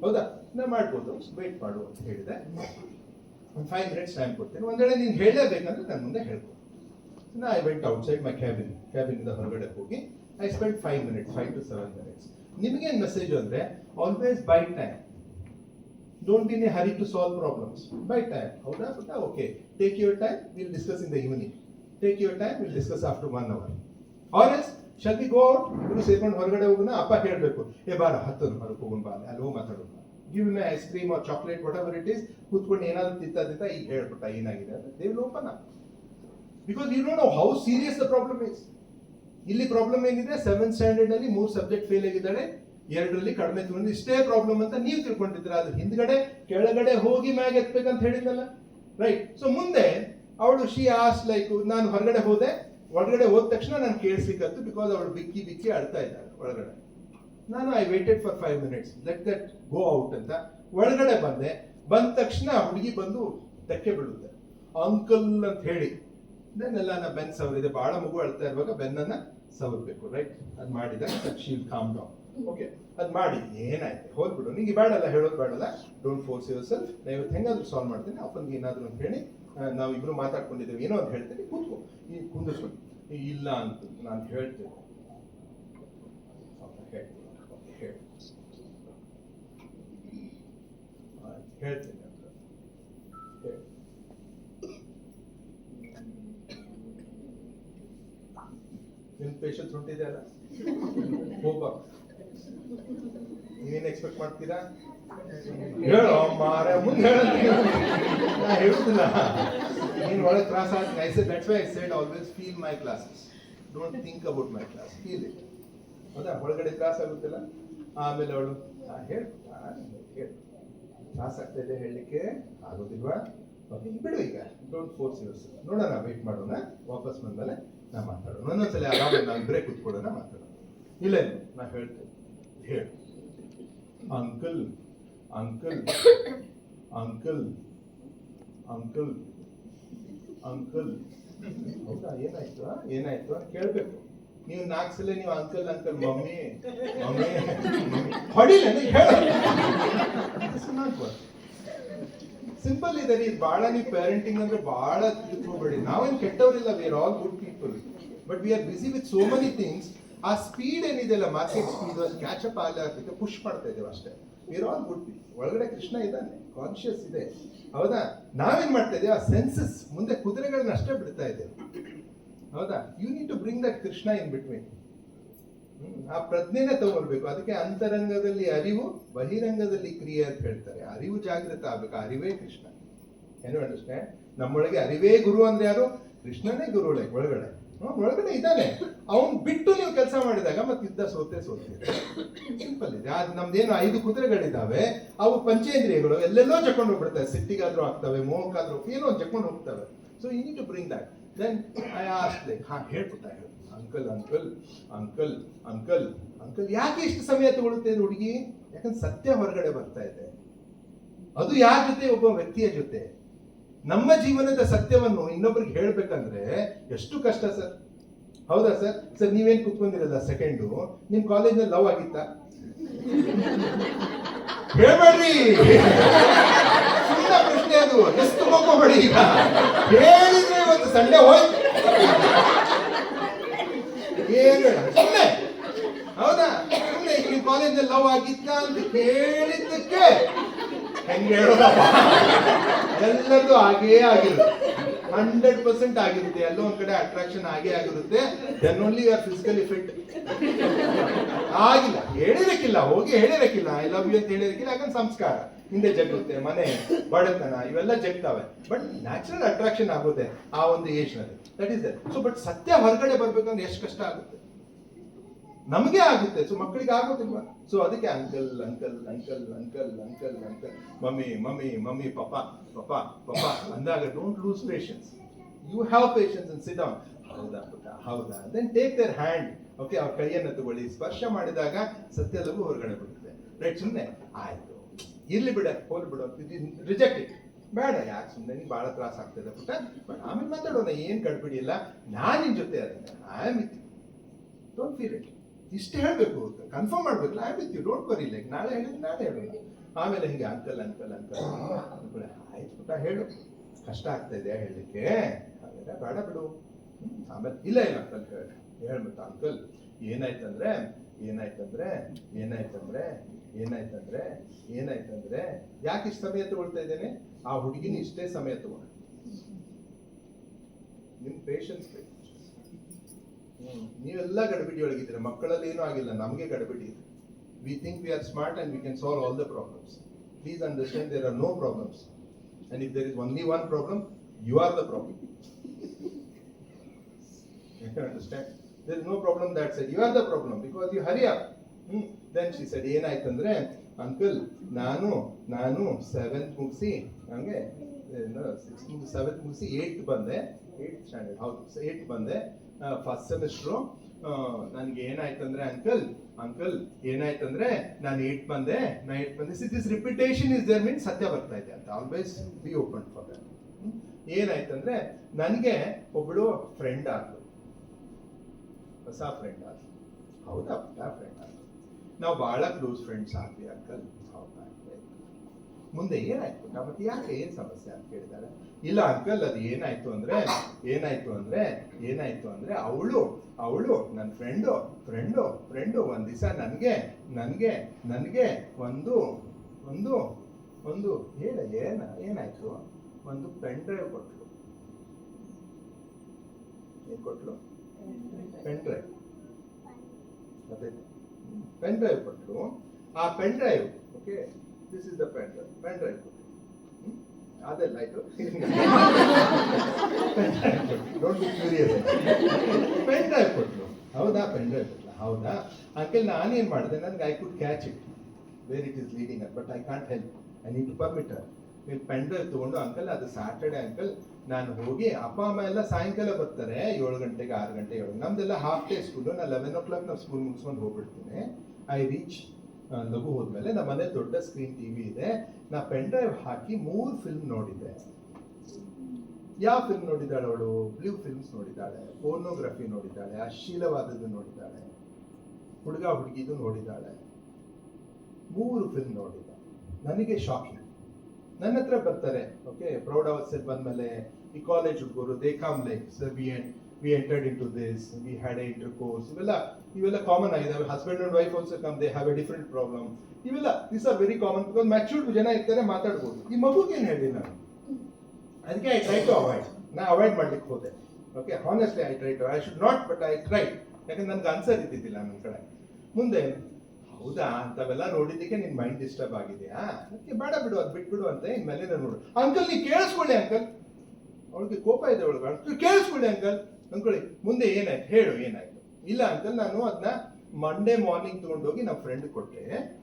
ಹೌದಾ, ನಾ ಮಾಡ್ಬೋದು, ವೇಟ್ ಮಾಡು ಅಂತ ಹೇಳಿದೆ. ಒಂದು 5 minutes ಟೈಮ್ ಕೊಡ್ತೇನೆ. ಒಂದ್ ವೇಳೆ ನೀನು ಹೇಳಲೇಬೇಕಂದ್ರೆ ನನ್ನ ಮುಂದೆ ಹೇಳ್ಬೋದು. ಐ ವೆಂಟ್ ಔಟ್ಸೈಡ್ ಮೈ ಕ್ಯಾಬಿನಿಂದ ಹೊರಗಡೆ ಹೋಗಿ I spend 5 minutes, 5 to 7 minutes. ನಿಮಗೇನು ಮೆಸೇಜ್ ಅಂದ್ರೆ always buy time. Don't be in a hurry to solve problems. Buy time. ಹೌದಾ ಪುಟ್ಟ? Okay, take your time, will discuss in the evening. Take your time, will discuss after 1 hour. Or yes shall we go out? ಇವರು ಸೇರ್ಕೊಂಡು ಹೊರಗಡೆ ಹೋಗೋಣ. ಅಪ್ಪ ಹೇಳಬೇಕು, ಏ ಬಾರ ಹತ್ತು ಹೊರಗೆ ಹೋಗೋಣ, ಬಾ ಅಲ್ಲಿ ಹೋಗಿ ಮಾತಾಡೋಣ. Give me ice cream or chocolate, whatever it is. ಕೂತ್ಕೊಂಡು ಏನಾದ್ರು ತಿಂತ ಈಗ ಹೇಳ್ಬಿಟ್ಟ ಏನಾಗಿದೆ ಅಂತ. They will open up. Because you don't know how serious the problem is. ಇಲ್ಲಿ ಪ್ರಾಬ್ಲಮ್ ಏನಿದೆ, 7th standard ನಲ್ಲಿ 3 ಸಬ್ಜೆಕ್ಟ್ ಫೇಲ್ ಆಗಿದ್ದಾಳೆ, 2ರಲ್ಲಿ ಕಡಿಮೆ ತಗೊಂಡು ಇಷ್ಟೇ ಪ್ರಾಬ್ಲಮ್ ಅಂತ ನೀವು ತಿಳ್ಕೊಂಡಿದ್ರ. ಅದ್ರ ಹಿಂದ್ಗಡೆ ಕೆಳಗಡೆ ಹೋಗಿ ಮ್ಯಾಗ್ ಎತ್ಬೇಕಂತ ಹೇಳಿದ್ನಲ್ಲ, ರೈಟ್? ಸೊ ಮುಂದೆ ಅವಳು ಶಿ ಆಸ್ ಲೈಕ್, ನಾನು ಹೊರಗಡೆ ಹೋದೆ, ಒಳಗಡೆ ಹೋದ ತಕ್ಷಣ ನಾನು ಕೇಳಿಸ್ಲಿಕ್ಕತ್ತು. ಬಿಕಾಸ್ ಅವಳು ಬಿಕ್ಕಿ ಬಿಕ್ಕಿ ಅಳ್ತಾ ಇದ್ದಾಳೆ ಒಳಗಡೆ. ನಾನು I weighted for 5 minutes, let that go out ಅಂತ. ಒಳಗಡೆ ಬಂದೆ. ಬಂದ ತಕ್ಷಣ ಹುಡುಗಿ ಬಂದು ತೆಕ್ಕೆ ಬೀಳುತ್ತೆ, ಅಂಕಲ್ ಅಂತ ಹೇಳಿ. ದೆನ್ನೆಲ್ಲ ನಾ ಬೆನ್ ಸವರಿದೆ. ಬಹಳ ಮಗು ಅಳ್ತಾ ಇರುವಾಗ ಬೆನ್ನನ್ನ ಸವರ್ಬೇಕು, ರೈಟ್? ಅದು ಮಾಡಿದ ಶೀಲ್ ಕಾಮ್ ಡೌನ್. ಓಕೆ, ಅದು ಮಾಡಿ ಏನಾಯ್ತು ಹೋಗ್ಬಿಡು, ನಿಂಗೆ ಬೇಡಲ್ಲ, ಹೇಳೋದು ಬೇಡಲ್ಲ, ಡೋಂಟ್ ಫೋರ್ಸ್ ಯುವರ್ ಸೆಲ್ಫ್. ನಾನು ಇವತ್ತು ಹೆಂಗಾದ್ರೂ ಸಾಲ್ವ್ ಮಾಡ್ತೀನಿ, ಅಪ್ಪನಿಗೆ ಏನಾದ್ರು ಅಂತ ಹೇಳಿ ನಾವಿಬ್ರು ಮಾತಾಡ್ಕೊಂಡಿದ್ದೇವೆ, ಏನೋ ಅಂತ ಹೇಳ್ತೀನಿ, ಕೂತ್ಕೋ, ಈ ಕುಂದಿಸ್ಕೊಂಡು. ಇಲ್ಲ ಅಂತ ನಾನು ಹೇಳ್ತೇನೆ, ಹೇಳ್ತೀನಿ ಅಂತ ಹೇಳಿ. ನಿಮ್ ಪೇಷನ್ಸ್ ಹೊಂಟಿದೆ ಅಲ್ಲ, ಹೋಗ. ನೀವೇನ್ ಎಕ್ಸ್ಪೆಕ್ಟ್ ಮಾಡ್ತೀರಾ? ಹೇಳೋ ಮಾರ, ಮುಂದೆ ಹೇಳುದಿಲ್ಲ. ನೀನ್ ಒಳಗೆ ಕ್ಲಾಸ್ ಆಗ್ತೀನಿ. I said that's why I said always feel my classes, don't think about my class, feel it. ಹೌದಾ? ಒಳಗಡೆ ಕ್ಲಾಸ್ ಆಗುತ್ತಿಲ್ಲ. ಆಮೇಲೆ ಅವಳು ಹೇಳು, ಕ್ಲಾಸ್ ಆಗ್ತಾ ಇದೆ, ಹೇಳಲಿಕ್ಕೆ ಆಗೋದಿಲ್ವಾ? ಓಕೆ, ಬಿಡು ಈಗ, ಡೋಂಟ್ ಫೋರ್ಸ್ ಯುವರ್ ಸೆಲ್ಫ್. ನೋಡೋಣ, ವೇಟ್ ಮಾಡೋಣ, ವಾಪಸ್ ಬಂದ್ಮೇಲೆ ನಾ ಮಾತಾಡೋಣ. ಒಂದೊಂದ್ಸಲ ಆರಾಮ ನಾವು ಇಬ್ಬರೇ ಕೂತ್ಕೊಳ್ಳೋಣ, ಮಾತಾಡೋಣ. ಇಲ್ಲ ನಾ ಹೇಳ್ತೇನೆ, ಹೇಳು. Uncle uncle uncle uncle uncle. ಹೌದಾ? ಏನಾಯ್ತು ಏನಾಯ್ತು ಅಂತ ಕೇಳ್ಬೇಕು. ನೀವು 4 ಸಲ ನೀವು ಅಂಕಲ್ ಅಂಕಲ್, ಮಮ್ಮಿ ಮಮ್ಮಿ ಹೊಡಿಲ್ಲ, ಸಿಂಪಲ್ ಇದೆ ರೀ. ಬಹಳ ನೀವು ಪೇರೆಂಟಿಂಗ್ ಅಂದ್ರೆ ಬಹಳ ತಿಳ್ಕೋಬೇಡಿ. ನಾವೇನು ಕೆಟ್ಟವರಿಲ್ಲ, we are all good people, but we are busy with so many things. ಆ ಸ್ಪೀಡ್ ಏನಿದೆಯಲ್ಲ, ಮಾರ್ಕೆಟ್ ಸ್ಪೀಡ್, ಅದು ಕ್ಯಾಚಪ್ ಆಗಲಿಕ್ಕೆ ಪುಷ್ ಮಾಡ್ತಾ ಇದ್ದೇವೆ ಅಷ್ಟೇ. We are all good people. ಒಳಗಡೆ ಕೃಷ್ಣ ಇದ್ದಾನೆ, ಕಾನ್ಶಿಯಸ್ ಇದೆ. ಹೌದಾ? ನಾವೇನ್ ಮಾಡ್ತಾ ಇದ್ದೇವೆ, ಆ ಸೆನ್ಸಸ್ ಮುಂದೆ ಕುದುರೆಗಳನ್ನ ಅಷ್ಟೇ ಬಿಡ್ತಾ ಇದ್ದೇವೆ. ಹೌದಾ? You need to bring that Krishna in between. ಆ ಪ್ರಜ್ಞೆನೇ ತಗೊಳ್ಬೇಕು. ಅದಕ್ಕೆ ಅಂತರಂಗದಲ್ಲಿ ಅರಿವು, ಬಹಿರಂಗದಲ್ಲಿ ಕ್ರಿಯೆ ಅಂತ ಹೇಳ್ತಾರೆ. ಅರಿವು ಜಾಗೃತ ಆಗ್ಬೇಕು, ಅರಿವೇ ಕೃಷ್ಣ. ಏನು ಅಂಡರ್ಸ್ಟ್ಯಾಂಡ್? ನಮ್ಮೊಳಗೆ ಅರಿವೇ ಗುರು ಅಂದ್ರೆ ಯಾರು? ಕೃಷ್ಣನೇ ಗುರು. ಒಳಗಡೆ ಒಳಗಡೆ ಇದ್ದಾನೆ. ಅವನ್ ಬಿಟ್ಟು ನೀವು ಕೆಲಸ ಮಾಡಿದಾಗ ಮತ್ತೆ ಯುದ್ಧ ಸೋತೆ. ಸಿಂಪಲ್ ಇದೆ. ನಮ್ದೇನು 5 ಕುದುರೆಗಳಿದ್ದಾವೆ, ಅವು ಪಂಚೇಂದ್ರಿಯಗಳು ಎಲ್ಲೆಲ್ಲೋ ಜಕೊಂಡು ಹೋಗ್ಬಿಡ್ತವೆ. ಸಿಟ್ಟಿಗಾದ್ರೂ ಆಗ್ತವೆ, ಮೋಹಕ್ಕಾದ್ರೂ ಏನೋ ಜಕೊಂಡು ಹೋಗ್ತವೆ. So you need to bring that. Then I ask like, ಹೇಳ್ಬಿಟ್ಟ, uncle uncle uncle uncle uncle. ಯಾಕೆ ಇಷ್ಟು ಸಮಯ ತಗೊಳುತ್ತೆ ಹುಡುಗಿ? ಯಾಕಂದ್ರೆ ಸತ್ಯ ಹೊರಗಡೆ ಬರ್ತಾ ಇದೆ. ಅದು ಯಾರ ಜೊತೆ? ಒಬ್ಬ ವ್ಯಕ್ತಿಯ ಜೊತೆ. ನಮ್ಮ ಜೀವನದ ಸತ್ಯವನ್ನು ಇನ್ನೊಬ್ರಿಗೆ ಹೇಳ್ಬೇಕಂದ್ರೆ ಎಷ್ಟು ಕಷ್ಟ ಸರ್. ಹೌದಾ ಸರ್? ಸರ್ ನೀವೇನ್ ಕುತ್ಕೊಂಡಿರಲ್ಲ ಸೆಕೆಂಡು, ನಿಮ್ ಕಾಲೇಜ್ನಲ್ಲಿ ಲವ್ ಆಗಿತ್ತಾ? ಹೇಳ್ಬೇಡ್ರಿ, ಸುಮ್ಮನೆ ಪ್ರಶ್ನೆ ಅದು. ಎಷ್ಟು ತಗೋಬೇಡಿ. ಈಗ ಹೇಳಿದ್ರೆ ಇವತ್ತು ಸಂಡೆ ಹೋಯ್ತು, ಏನು ಸುಮ್ಮನೆ. ಹೌದಾ? ಸುಮ್ಮನೆ ನಿಮ್ ಕಾಲೇಜ್ನಲ್ಲಿ ಲವ್ ಆಗಿತ್ತ ಅಂತ ಕೇಳಿದ್ದಕ್ಕೆ ಹೆಂಗೆ ಹೇಳೋದಪ್ಪ? ಎಲ್ಲರದು ಹಾಗೇ ಆಗಿರುತ್ತೆ, 100% ಆಗಿರುತ್ತೆ. ಎಲ್ಲೋ ಒಂದ್ ಕಡೆ ಅಟ್ರಾಕ್ಷನ್ ಆಗೇ ಆಗಿರುತ್ತೆ. Then only you are physically fit. ಆಗಿಲ್ಲ, ಹೇಳಿರಕ್ಕಿಲ್ಲ, ಹೋಗಿ ಹೇಳಿರಕ್ಕಿಲ್ಲ, ಐ ಲವ್ ಯು ಅಂತ ಹೇಳಿರಕ್ಕಿಲ್ಲ. ಯಾಕಂದ್ರೆ ಸಂಸ್ಕಾರ ಹಿಂದೆ ಜಗುತ್ತೆ, ಮನೆ ಬಡತನ ಇವೆಲ್ಲ ಜಗ್ತಾವೆ. ಬಟ್ ನ್ಯಾಚುರಲ್ ಅಟ್ರಾಕ್ಷನ್ ಆಗುತ್ತೆ ಆ ಒಂದು ಏಜ್ ನಲ್ಲಿ. That is that. So but ಸತ್ಯ ಹೊರಗಡೆ ಬರ್ಬೇಕಂದ್ರೆ ಎಷ್ಟು ಕಷ್ಟ ಆಗುತ್ತೆ, ನಮಗೆ ಆಗುತ್ತೆ. ಸೊ ಮಕ್ಕಳಿಗೆ ಆಗೋದಿಲ್ವಾ? ಸೊ ಅದಕ್ಕೆ uncle uncle uncle uncle uncle uncle, mummy mummy mummy, papa papa papa ಅಂದಾಗ don't lose patience. You have patience and sit down. ಹೌದಾ ಪುಟ್ಟ, ಹೌದಾ? Then take their hand. Okay, ಅವ್ರ ಕೈಯನ್ನು ತಗೊಳ್ಳಿ. ಸ್ಪರ್ಶ ಮಾಡಿದಾಗ ಸತ್ಯದಲ್ಲೂ ಹೊರಗಡೆ ಬರುತ್ತೆ. ರೈಟ್? ಸುಮ್ಮನೆ ಆಯ್ತು, ಇರ್ಲಿ ಬಿಡ, ಹೋಲ್ ಬಿಡು, ರಿಜೆಕ್ಟ್ ಇಟ್. ಬೇಡ, ಯಾಕೆ ಸುಮ್ಮನೆ, ನೀನು ಭಾಳ ತ್ರಾಸ ಆಗ್ತದೆ ಪುಟ್ಟ, ಬಟ್ ಆಮೇಲೆ ಮಾತಾಡೋಣ, ಏನ್ ಗಡ್ಬಿಡಿ ಇಲ್ಲ, ನಾನು ನಿನ್ ಜೊತೆ ಅದನ್ನ, I am with you, don't feel it. ಇಷ್ಟು ಹೇಳಬೇಕು, ಕನ್ಫರ್ಮ್ ಮಾಡ್ಬೇಕು, I am with you, don't worry. Like ನಾಳೆ ಹೇಳಿದ್ರೆ ನಾಳೆ ಹೇಳೋಣ. ಆಮೇಲೆ ಹಿಂಗೆ ಅಂಕಲ್ ಅಂಕಲ್ ಅಂಕಲ್ ಅಂದ್ಕೊಳ್ಳಿ. ಆಯ್ತು ಪುಟ್ಟ ಹೇಳು, ಕಷ್ಟ ಆಗ್ತಾ ಇದೆ ಹೇಳಲಿಕ್ಕೆ, ಹಾಗಾದ್ರೆ ಬೇಡ ಬಿಡು. ಆಮೇಲೆ ಇಲ್ಲ ಇಲ್ಲ ಅಂಕಲ್ ಹೇಳ್ಬಿಟ್ಟು ಅಂಕಲ್ ಏನಾಯ್ತಂದ್ರೆ ಏನಾಯ್ತಂದ್ರೆ ಏನಾಯ್ತಂದ್ರೆ ಏನಾಯ್ತಂದ್ರೆ ಏನಾಯ್ತಂದ್ರೆ ಯಾಕೆ ಇಷ್ಟು ಸಮಯ ತಗೊಳ್ತಾ ಇದ್ದೇನೆ, ಆ ಹುಡುಗಿನ ಇಷ್ಟೇ ಸಮಯ ತಗೊಂಡು ನಿಮ್ ಪೇಷನ್ಸ್ ಬೇಕು. ನೀವೆಲ್ಲ ಗಡಿಬಿಡಿ ಒಳಗಿದ್ದೀರ, ಮಕ್ಕಳಲ್ಲಿ ಏನೂ ಆಗಿಲ್ಲ, ನಮಗೆ ಗಡಿಬಿಡಿ ಇದೆ. We think we are smart and we can solve all the problems. Please understand there are no problems. And if there is only one problem, you are the problem. You can understand? There is no problem that said, you are the problem because you hurry up. Then she said, ಏನಾಯ್ತಂದ್ರೆ uncle ನಾನು 7th ಮುಗಿಸಿ ಹಂಗೆ 6th 7th ಮುಗಿಸಿ 8th ಬಂದೆ, 8th standard ಹೌದು 8th ಬಂದೆ, first semester. ನನಗೆ ಏನಾಯ್ತಂದ್ರೆ uncle ಏನಾಯ್ತಂದ್ರೆ ನಾನು 8th ಬಂದೆ. This repetition is there means ಸತ್ಯ ಬರ್ತಾ ಇದೆ ಅಂತ. Always be open for that. ಏನಾಯ್ತಂದ್ರೆ ನನಗೆ ಒಬ್ಬಳು ಫ್ರೆಂಡ್ ಆದ್ಲು, ಹೊಸ ಫ್ರೆಂಡ್ ಆದ್ಲು. ಹೌದಾ ಫ್ರೆಂಡ್ ಆದ್ಲು, ನಾವು ಬಹಳ ಕ್ಲೋಸ್ ಫ್ರೆಂಡ್ಸ್ ಆದ್ವಿ ಅಂಕಲ್. ಹೌದಾ, ಮುಂದೆ ಏನಾಯ್ತು ಮತ್ತೆ ಯಾಕೆ ಏನ್ ಸಮಸ್ಯೆ ಅಂತ ಕೇಳಿದಾರೆ. ಇಲ್ಲ ಅಂಕಲ್ ಅದು ಏನಾಯ್ತು ಅಂದ್ರೆ ಅವಳು ನನ್ನ ಫ್ರೆಂಡು ಒಂದ್ ದಿವಸ ನನಗೆ ಒಂದು ಏನಾಯ್ತು, ಒಂದು ಪೆನ್ ಡ್ರೈವ್ ಕೊಟ್ಲು. ಏನ್ ಕೊಟ್ಲು? Pen drive. ಅದೇ ಪೆನ್ ಡ್ರೈವ್ ಕೊಟ್ಲು. ಆ pen drive, okay, this is the pen drive ಕೊಟ್ಲು. ಅದೆಲ್ಲ ಆಯ್ತು. Don't be curious. Pen drive ಕೊಟ್ಲು. ಹೌದಾ, ಪೆನ್ ಡ್ರೈವ್ ಕೊಟ್ಲ. ಹೌದಾ ಅಂಕಲ್, ನಾನೇನ್ ಮಾಡಿದೆ, ನನ್ಗೆ I could catch it where it is leading at, but I can't help. I need to permit ಹರ್. ನೀವು pen drive ತಗೊಂಡು uncle ಅದು ಸ್ಯಾಟರ್ಡೆ ಅಂಕಲ್, ನಾನು ಹೋಗಿ ಅಪ್ಪ ಅಮ್ಮ ಎಲ್ಲ ಸಾಯಂಕಾಲ ಬರ್ತಾರೆ 7 ಗಂಟೆಗೆ 6 ಗಂಟೆ 7. ನಮ್ದೆಲ್ಲ ಹಾಫ್ ಡೇ ಸ್ಕೂಲು. ನಾನು 11 o'clock ನಾವು ಸ್ಕೂಲ್ ಮುಗಿಸ್ಕೊಂಡು ಹೋಗ್ಬಿಡ್ತೀನಿ. ಐ ರೀಚ್ ಲಘು ಹೋದ್ಮೇಲೆ ನಮ್ಮ ಮನೆ ದೊಡ್ಡ ಸ್ಕ್ರೀನ್ ಟಿವಿ ಇದೆ. ನಾ ಪೆನ್ ಡ್ರೈವ್ ಹಾಕಿ 3 ಫಿಲ್ಮ್ ನೋಡಿದ್ದೆ. ಯಾವ ಫಿಲ್ಮ್ ನೋಡಿದ್ದಾಳೆ ಅವಳು? ಬ್ಲೂ ಫಿಲ್ಮ್ಸ್ ನೋಡಿದ್ದಾಳೆ, ಪೋರ್ನೋಗ್ರಫಿ ನೋಡಿದ್ದಾಳೆ, ಅಶ್ಲೀಲವಾದದ್ದು ನೋಡಿದ್ದಾಳೆ, ಹುಡುಗಿದು ನೋಡಿದ್ದಾಳೆ. 3 ಫಿಲ್ಮ್ ನೋಡಿದ್ದ. ನನಗೆ ಶಾಕಿಂಗ್. ನನ್ನ ಹತ್ರ ಬರ್ತಾರೆ, ಓಕೆ, ಪ್ರೌಢ ಅವಸ್ಥೆ ಬಂದ್ಮೇಲೆ ಈ ಕಾಲೇಜ್ ಹುಡುಗರು, they come like sir we entered into this, we had a intercourse, ಇವೆಲ್ಲ ಕಾಮನ್ ಆಗಿದಾವೆ. Husband and wife also come, they have a different problem. ಇವೆಲ್ಲ this are very common because matured ಜನ ಇರ್ತಾರೆ, ಮಾತಾಡ್ಬೋದು. ಈ ಮಗುಗೆ ಏನು ಹೇಳಿ ನಾನು? ಅದಕ್ಕೆ ಐ ಟ್ರೈ ಟು ಅವಾಯ್ಡ್. ನಾ ಅವಾಯ್ಡ್ ಮಾಡ್ಲಿಕ್ಕೆ ಹೋದೆ. Okay, honestly I should not, but I try. ಯಾಕಂದ್ರೆ ನನ್ಗೆ ಆನ್ಸರ್ ಇದ್ದಿದ್ದಿಲ್ಲ ನನ್ನ ಕಡೆ. ಮುಂದೆ ಹೌದಾ ಅಂತಾವೆಲ್ಲ ನೋಡಿದ್ದಕ್ಕೆ ನಿನ್ ಮೈಂಡ್ ಡಿಸ್ಟರ್ಬ್ ಆಗಿದೆಯಾ, ಅದಕ್ಕೆ ಬೇಡ ಬಿಡು, ಅದು ಬಿಟ್ಬಿಡು ಅಂತ ಇನ್ಮೇಲೆ ನೋಡು. ಅಂಕಲ್ ನೀವು ಕೇಳಿಸ್ಕೊಳ್ಳಿ ಅಂಕಲ್, ಅವಳಿಗೆ ಕೋಪ ಇದೆ ಅವಳಿಗೆ, ಕೇಳಿಸ್ಕೊಳ್ಳಿ ಅಂಕಲ್ ಅಂದ್ಕೊಳ್ಳಿ. ಮುಂದೆ ಏನಾಯ್ತು ಹೇಳು, ಏನಾಯ್ತು? ಇಲ್ಲ ಅಂಕಲ್, ನಾನು ಅದನ್ನ ಮಂಡೇ ಮಾರ್ನಿಂಗ್ ತಗೊಂಡೋಗಿ ನಮ್ಮ ಫ್ರೆಂಡ್ ಕೊಟ್ಟೆ.